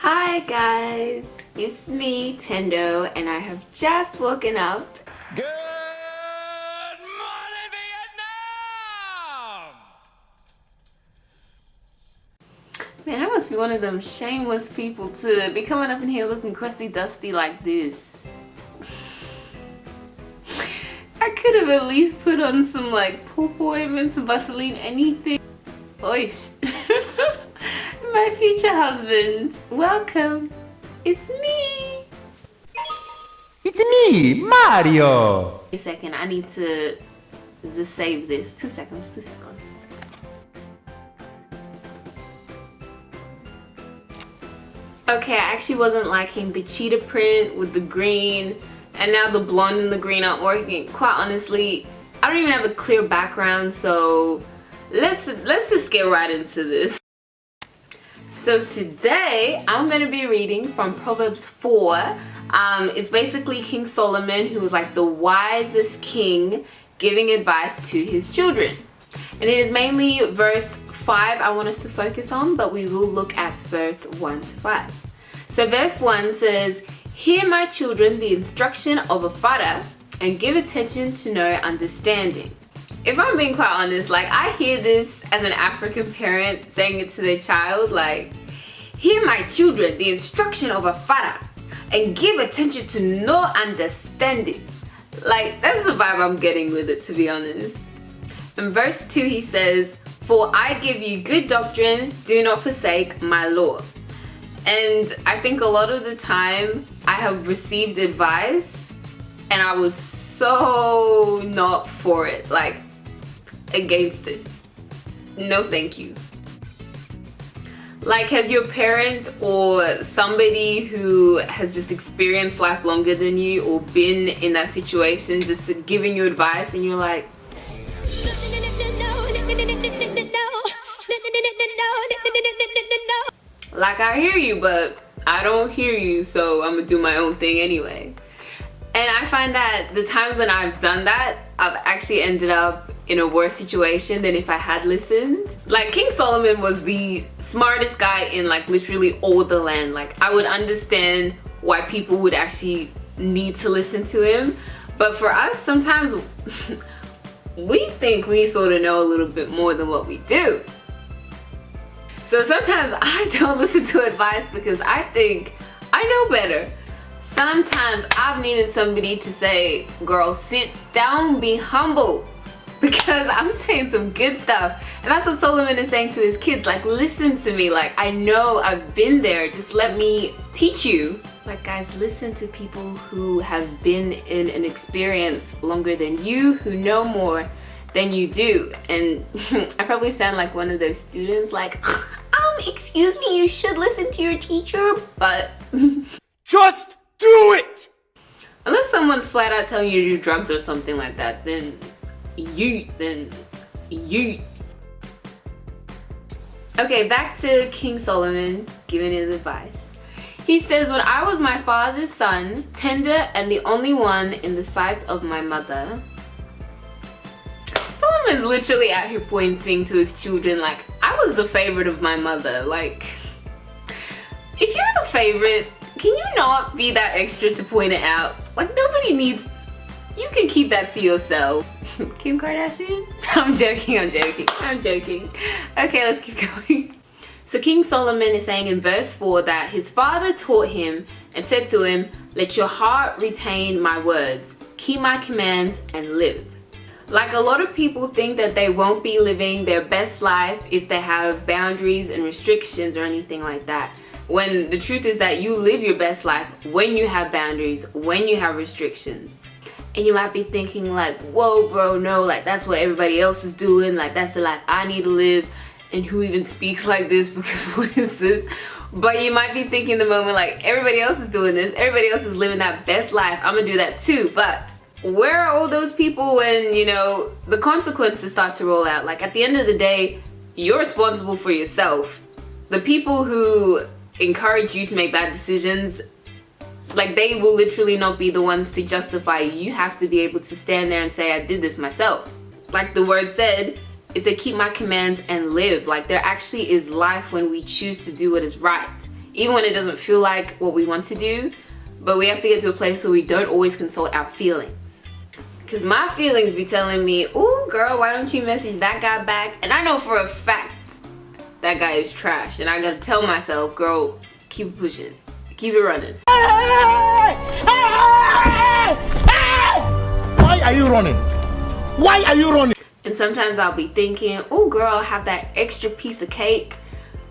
Hi guys, it's me, Tendo, and I have just woken up. Good morning, Vietnam! Man, I must be one of them shameless people to be coming up in here looking crusty dusty like this. I could have at least put on some like poop ointment, some Vaseline, anything. Oish. My future husband, welcome. It's me. It's me, Mario! Wait a second, I need to just save this. 2 seconds, 2 seconds. Okay, I actually wasn't liking the cheetah print with the green, and now the blonde and the green aren't working. Quite honestly, I don't even have a clear background, so let's just get right into this. So today I'm going to be reading from Proverbs 4. It's basically King Solomon, who was like the wisest king, giving advice to his children. And it is mainly verse 5 I want us to focus on, but we will look at verse 1 to 5. So verse 1 says, "Hear, my children, the instruction of a father, and give attention to know understanding." If I'm being quite honest, like I hear this as an African parent saying it to their child, like, "Hear, my children, the instruction of a father, and give attention to know understanding." Like, that's the vibe I'm getting with it, to be honest. In verse 2 he says, "For I give you good doctrine, do not forsake my law." And I think a lot of the time I have received advice and I was so not for it, like against it. No thank you. Like, has your parent or somebody who has just experienced life longer than you or been in that situation just giving you advice and you're like, I hear you, but I don't hear you, so I'm gonna do my own thing anyway. And I find that the times when I've done that, I've actually ended up in a worse situation than if I had listened. Like, King Solomon was the smartest guy in like literally all the land. Like, I would understand why people would actually need to listen to him. But for us, sometimes we think we sort of know a little bit more than what we do. So sometimes I don't listen to advice because I think I know better. Sometimes I've needed somebody to say, "Girl, sit down, be humble," because I'm saying some good stuff. And that's what Solomon is saying to his kids, like, listen to me, like, I know, I've been there, just let me teach you. Like, guys, listen to people who have been in an experience longer than you, who know more than you do. And I probably sound like one of those students, like, excuse me, you should listen to your teacher, but Just do it! unless someone's flat out telling you to do drugs or something like that, then you. Okay, back to King Solomon giving his advice. He says, "When I was my father's son, tender and the only one in the sight of my mother." Solomon's literally out here pointing to his children like, I was the favorite of my mother. Like, if you're the favorite, can you not be that extra to point it out? Like, nobody needs, you can keep that to yourself. Kim Kardashian? I'm joking. Okay, let's keep going. So King Solomon is saying in verse 4 that his father taught him and said to him, "Let your heart retain my words, keep my commands and live." Like, a lot of people think that they won't be living their best life if they have boundaries and restrictions or anything like that. When the truth is that you live your best life when you have boundaries, when you have restrictions. And you might be thinking like, whoa bro, no, like that's what everybody else is doing, like that's the life I need to live, and who even speaks like this, because what is this? But you might be thinking the moment like, everybody else is doing this, everybody else is living that best life, I'm gonna do that too. But where are all those people when, you know, the consequences start to roll out? Like, at the end of the day, you're responsible for yourself. The people who encourage you to make bad decisions, like, they will literally not be the ones to justify you. You have to be able to stand there and say, I did this myself. Like the word said, it said, keep my commands and live. Like, there actually is life when we choose to do what is right. even when it doesn't feel like what we want to do. But we have to get to a place where we don't always consult our feelings. Because my feelings be telling me, "Ooh, girl, why don't you message that guy back?" And I know for a fact that guy is trash. And I gotta tell myself, girl, keep it pushing. Keep it running. Why are you running? Why are you running? And sometimes I'll be thinking, "Oh, girl, I'll have that extra piece of cake."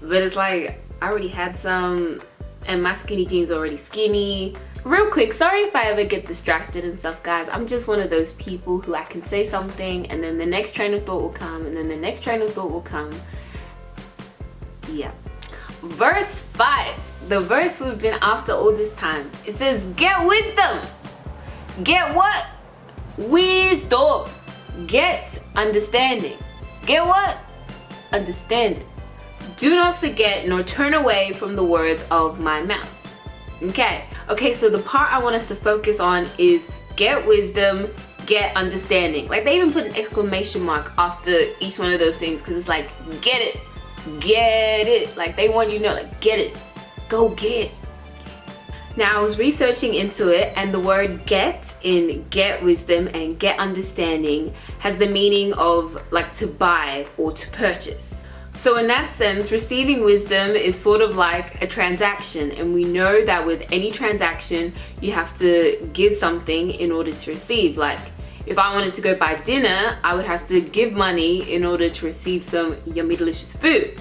But it's like, I already had some. And my skinny jeans are already skinny. Real quick, sorry if I ever get distracted and stuff, guys. I'm just one of those people who I can say something and then the next train of thought will come and then the next train of thought will come. Yeah. Verse 5, the verse we've been after all this time. It says, get wisdom. Get what? Wisdom. Get understanding. Get what? Understanding. Do not forget nor turn away from the words of my mouth. Okay, so the part I want us to focus on is get wisdom, get understanding. Like they even put an exclamation mark after each one of those things because it's like, get it, get it. Like they want you to know, like, get it, go get. Now I was researching into it and the word get in get wisdom and get understanding has the meaning of like to buy or to purchase. So in that sense, receiving wisdom is sort of like a transaction, and we know that with any transaction, you have to give something in order to receive. Like if I wanted to go buy dinner, I would have to give money in order to receive some yummy delicious food.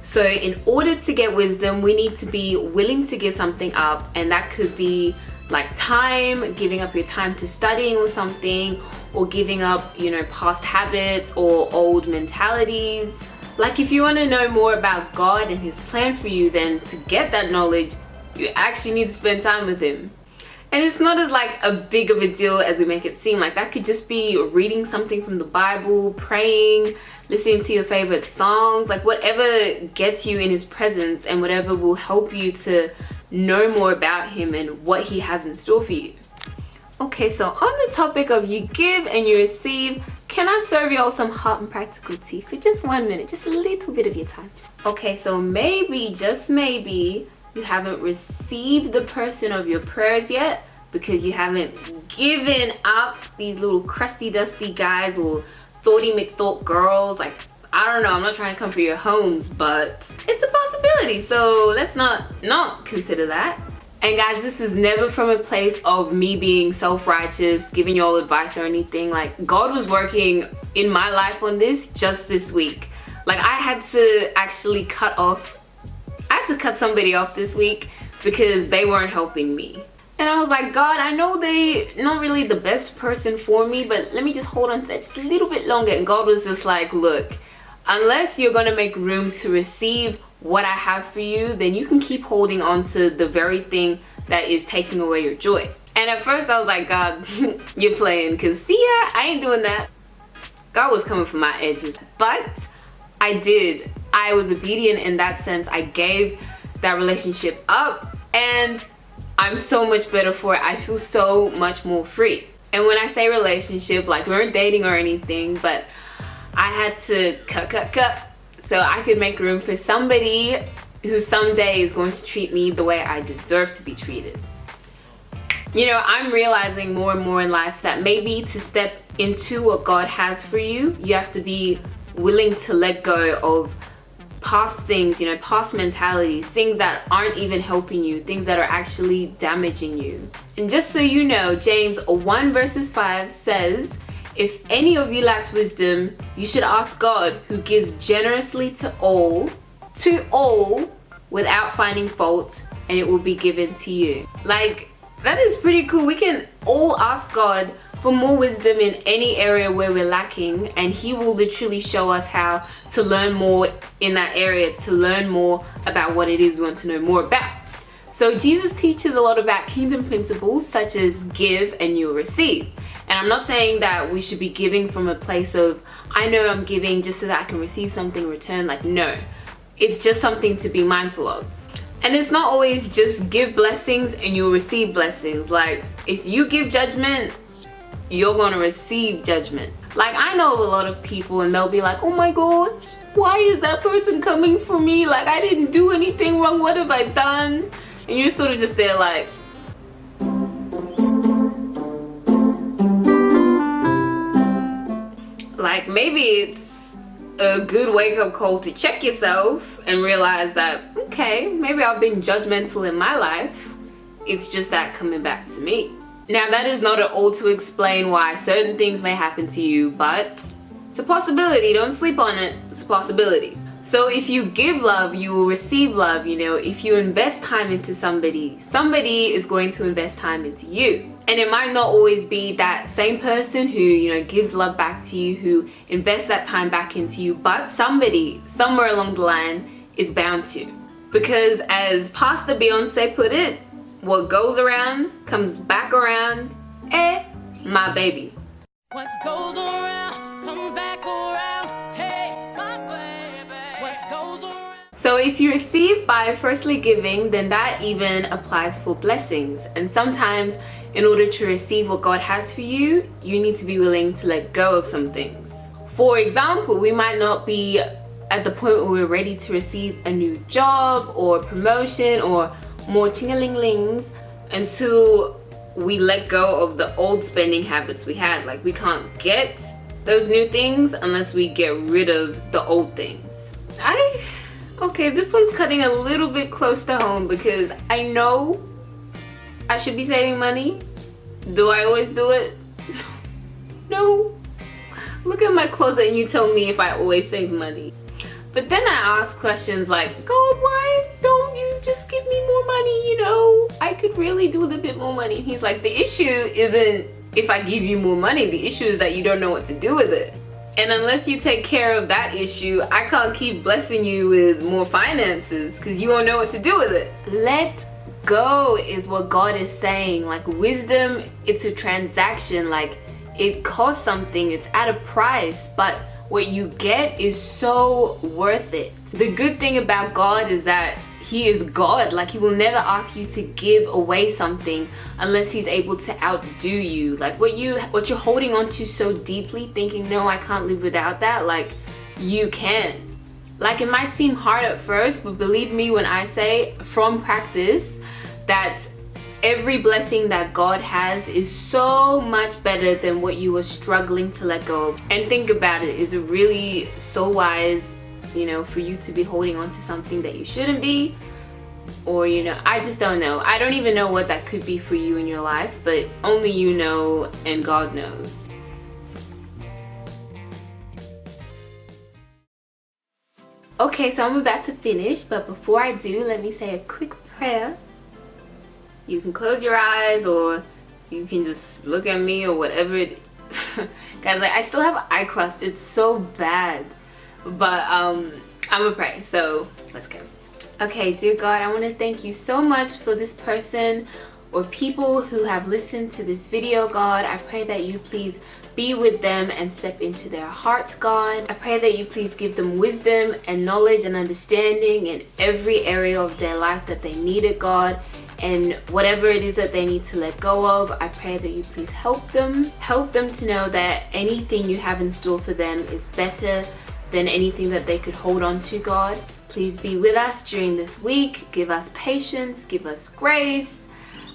So in order to get wisdom, we need to be willing to give something up, and that could be like time, giving up your time to studying or something, or giving up, you know, past habits or old mentalities. Like if you want to know more about God and his plan for you, then to get that knowledge, you actually need to spend time with him. And it's not as like a big of a deal as we make it seem. Like that could just be reading something from the Bible, praying, listening to your favorite songs, like whatever gets you in his presence and whatever will help you to know more about him and what he has in store for you. Okay, so on the topic of you give and you receive, can I serve y'all some hot and practical tea for just 1 minute, just a little bit of your time? Okay, so maybe, just maybe, you haven't received the person of your prayers yet because you haven't given up these little crusty dusty guys or thoughty McThought girls. Like, I don't know, I'm not trying to come for your homes, but it's a possibility, so let's not consider that. And guys, this is never from a place of me being self-righteous, giving y'all advice or anything. Like God was working in my life on this just this week. Like I had to actually cut somebody off this week because they weren't helping me. And I was like, God, I know they're not really the best person for me, but let me just hold on to that just a little bit longer. And God was just like, look, unless you're gonna make room to receive what I have for you, then you can keep holding on to the very thing that is taking away your joy. And at first I was like, God, you're playing, because see ya, I ain't doing that. God was coming from my edges. But I did. I was obedient in that sense. I gave that relationship up and I'm so much better for it. I feel so much more free. And when I say relationship, like we weren't dating or anything, but I had to cut so I could make room for somebody who someday is going to treat me the way I deserve to be treated. You know, I'm realizing more and more in life that maybe to step into what God has for you, you have to be willing to let go of past things, you know, past mentalities, things that aren't even helping you, things that are actually damaging you. And just so you know, James 1 verses 5 says, if any of you lacks wisdom, you should ask God, who gives generously to all without finding fault, and it will be given to you. Like, that is pretty cool. We can all ask God for more wisdom in any area where we're lacking, and he will literally show us how to learn more in that area, to learn more about what it is we want to know more about. So Jesus teaches a lot about kingdom principles such as give and you'll receive. And I'm not saying that we should be giving from a place of, I know I'm giving just so that I can receive something in return. Like, no, it's just something to be mindful of. And it's not always just give blessings and you'll receive blessings. Like, if you give judgment, you're going to receive judgment. Like, I know of a lot of people and they'll be like, oh my gosh, why is that person coming for me? Like, I didn't do anything wrong. What have I done? And you're sort of just there like, maybe it's a good wake-up call to check yourself and realize that, okay, maybe I've been judgmental in my life. It's just that coming back to me. Now, that is not at all to explain why certain things may happen to you, but it's a possibility. Don't sleep on it. It's a possibility. So if you give love, you will receive love. You know, if you invest time into somebody, somebody is going to invest time into you. And it might not always be that same person who, you know, gives love back to you, who invests that time back into you, but somebody, somewhere along the line, is bound to. Because as Pastor Beyonce put it, what goes around comes back around. My baby. What goes around comes back around. Hey, my baby. What goes around. So if you receive by firstly giving, then that even applies for blessings. And sometimes in order to receive what God has for you, you need to be willing to let go of some things. For example, we might not be at the point where we're ready to receive a new job or promotion or more ching-a-ling-lings until we let go of the old spending habits we had. Like, we can't get those new things unless we get rid of the old things. Okay, this one's cutting a little bit close to home because I know I should be saving money. Do I always do it? No. Look at my closet and you tell me if I always save money. But then I ask questions like, God, why don't you just give me more money? You know, I could really do with a bit more money. And he's like, the issue isn't if I give you more money. The issue is that you don't know what to do with it. And unless you take care of that issue, I can't keep blessing you with more finances because you won't know what to do with it. Let go is what God is saying. Like, wisdom, it's a transaction. Like, it costs something. It's at a price. But what you get is so worth it. The good thing about God is that He is God. Like, He will never ask you to give away something unless He's able to outdo you. Like, what you're holding on to so deeply, thinking, no, I can't live without that, like, you can. Like, it might seem hard at first, but believe me when I say from practice that every blessing that God has is so much better than what you were struggling to let go of. And think about it, is it really so wise, you know, for you to be holding on to something that you shouldn't be? Or, you know, I just don't know. I don't even know what that could be for you in your life, but only you know and God knows. Okay, so I'm about to finish, but before I do, let me say a quick prayer. You can close your eyes or you can just look at me or whatever it guys, like, I still have eye crust. It's so bad. But I'm gonna pray, so let's go. Okay, dear God, I want to thank you so much for this person or people who have listened to this video, God. I pray that you please be with them and step into their hearts, God. I pray that you please give them wisdom and knowledge and understanding in every area of their life that they need it, God. And whatever it is that they need to let go of, I pray that you please help them. Help them to know that anything you have in store for them is better than anything that they could hold on to, God. Please be with us during this week. Give us patience, give us grace,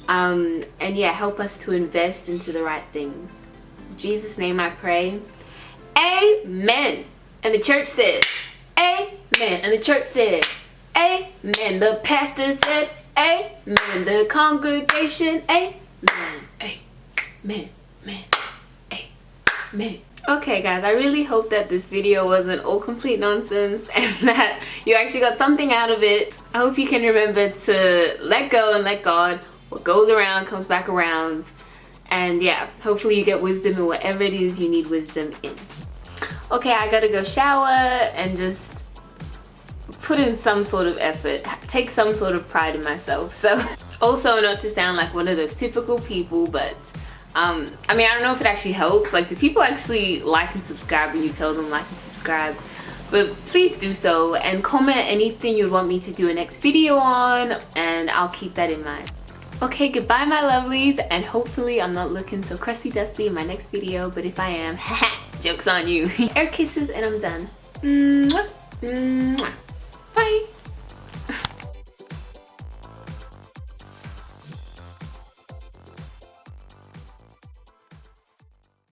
and yeah, help us to invest into the right things. In Jesus' name I pray. Amen. And the church said, amen. And the church said, amen. The pastor said, amen. The congregation, amen. Amen. Amen. Amen. Okay guys, I really hope that this video wasn't all complete nonsense and that you actually got something out of it. I hope you can remember to let go and let God. What goes around comes back around. And yeah, hopefully you get wisdom in whatever it is you need wisdom in. Okay, I gotta go shower and just put in some sort of effort, take some sort of pride in myself. So also, not to sound like one of those typical people, but I mean, I don't know if it actually helps. Like, do people actually like and subscribe when you tell them like and subscribe? But please do so and comment anything you'd want me to do a next video on, and I'll keep that in mind. Okay, goodbye my lovelies, and hopefully I'm not looking so crusty dusty in my next video, but if I am, haha, joke's on you. Air kisses and I'm done. Mwah, mwah. Bye.